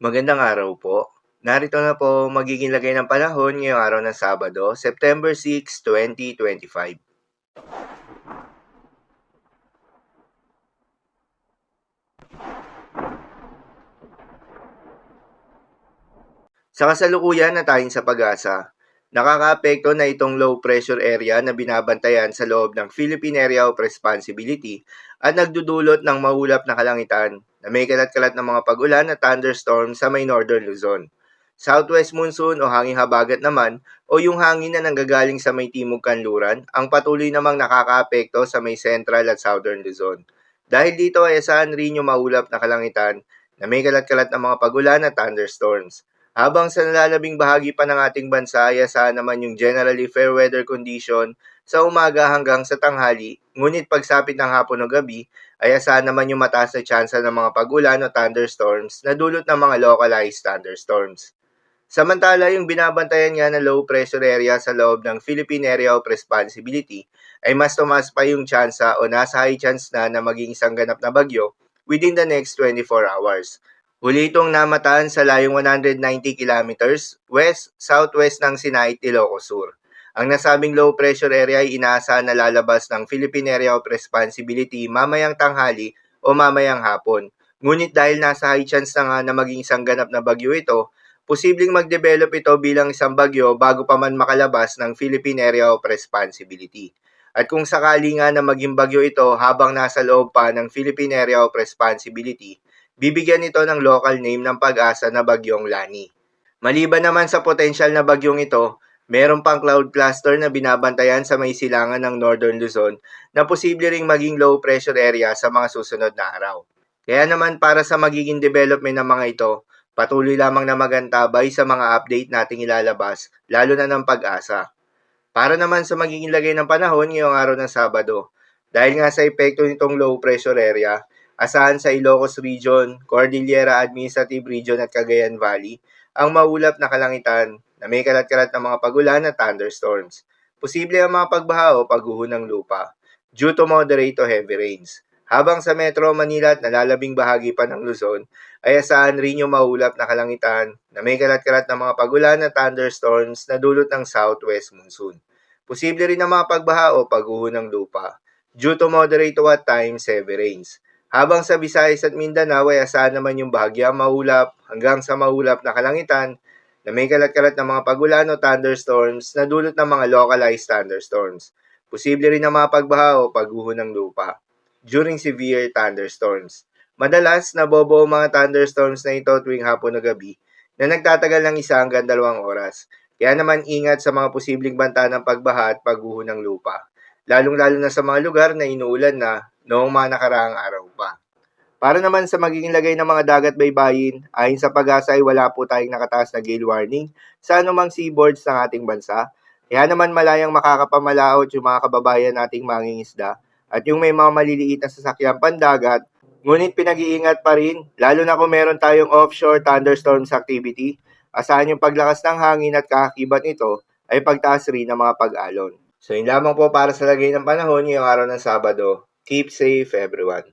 Magandang araw po. Narito na po magiging lagay ng panahon ngayong araw ng Sabado, September 6, 2025. Sa kasalukuyan na tayong sa pag-asa, nakakaapekto na itong low pressure area na binabantayan sa loob ng Philippine Area of Responsibility at nagdudulot ng maulap na kalangitan na may kalat-kalat ng mga pag-ulan at thunderstorm sa may northern Luzon. Southwest monsoon o hanging habagat naman o yung hangin na nanggagaling sa may timog kanluran ang patuloy namang nakakaapekto sa may central at southern Luzon. Dahil dito ay asahan rin yung maulap na kalangitan na may kalat-kalat ng mga pag-ulan at thunderstorms. Habang sa nalalabing bahagi pa ng ating bansa ay asahan naman yung generally fair weather condition sa umaga hanggang sa tanghali, ngunit pagsapit ng hapon o gabi ay asahan naman yung mataas na tsansa ng mga pag-ulan o thunderstorms na dulot ng mga localized thunderstorms. Samantala, yung binabantayan nga na low pressure area sa loob ng Philippine Area of Responsibility ay mas tumaas pa yung tsansa o nasa high chance na maging isang ganap na bagyo within the next 24 hours. Huli itong namataan sa layong 190 kilometers west-southwest ng Sinai, Ilocos Sur. Ang nasabing low pressure area ay inaasahan na lalabas ng Philippine Area of Responsibility mamayang tanghali o mamayang hapon. Ngunit dahil nasa high chance na nga na maging isang ganap na bagyo ito, posibleng mag-develop ito bilang isang bagyo bago pa man makalabas ng Philippine Area of Responsibility. At kung sakali nga na maging bagyo ito habang nasa loob pa ng Philippine Area of Responsibility, bibigyan ito ng local name ng pag-asa na Bagyong Lani. Maliban naman sa potensyal na bagyong ito, meron pang cloud cluster na binabantayan sa may silangan ng Northern Luzon na posible ring maging low pressure area sa mga susunod na araw. Kaya naman para sa magiging development ng mga ito, patuloy lamang na magantabay sa mga update nating ilalabas, lalo na ng pag-asa. Para naman sa magiging lagay ng panahon ngayong araw ng Sabado, dahil nga sa epekto nitong low pressure area, asahan sa Ilocos Region, Cordillera Administrative Region at Cagayan Valley, ang maulap na kalangitan na may kalat-kalat ng mga pagulan at thunderstorms. Posible ang mga pagbaha o pagguho ng lupa due to moderate to heavy rains. Habang sa Metro Manila at nalalabing bahagi pa ng Luzon, ay asahan rin yung maulap na kalangitan na may kalat-kalat ng mga pagulan at thunderstorms na dulot ng southwest monsoon. Posible rin ang mga pagbaha o pagguho ng lupa due to moderate to at times heavy rains. Habang sa Visayas at Mindanao ay asahan naman yung bahagyang maulap hanggang sa maulap na kalangitan na may kalat-kalat ng mga pagulan o thunderstorms na dulot ng mga localized thunderstorms. Posible rin ang mga pagbaha o pagguho ng lupa during severe thunderstorms. Madalas, nabobo ang mga thunderstorms na ito tuwing hapon o gabi na nagtatagal ng 1 hanggang 2 oras. Kaya naman ingat sa mga posibleng banta ng pagbaha at pagguho ng lupa, lalong-lalo na sa mga lugar na inuulan na noong mga nakaraang araw pa. Para naman sa magiging lagay ng mga dagat baybayin, ayon sa pag-asa ay wala po tayong nakataas na gale warning sa anumang seaboards ng ating bansa. Kaya naman malayang makakapamalaot yung mga kababayan nating mangingisda at yung may mga maliliit na sasakyang pandagat, ngunit pinag-iingat pa rin, lalo na kung meron tayong offshore thunderstorms activity, asahan yung paglakas ng hangin at kakakibat nito ay pagtaas rin ng mga pag-alon. So yun lamang po para sa lagay ng panahon ngayong araw ng Sabado. Keep safe everyone.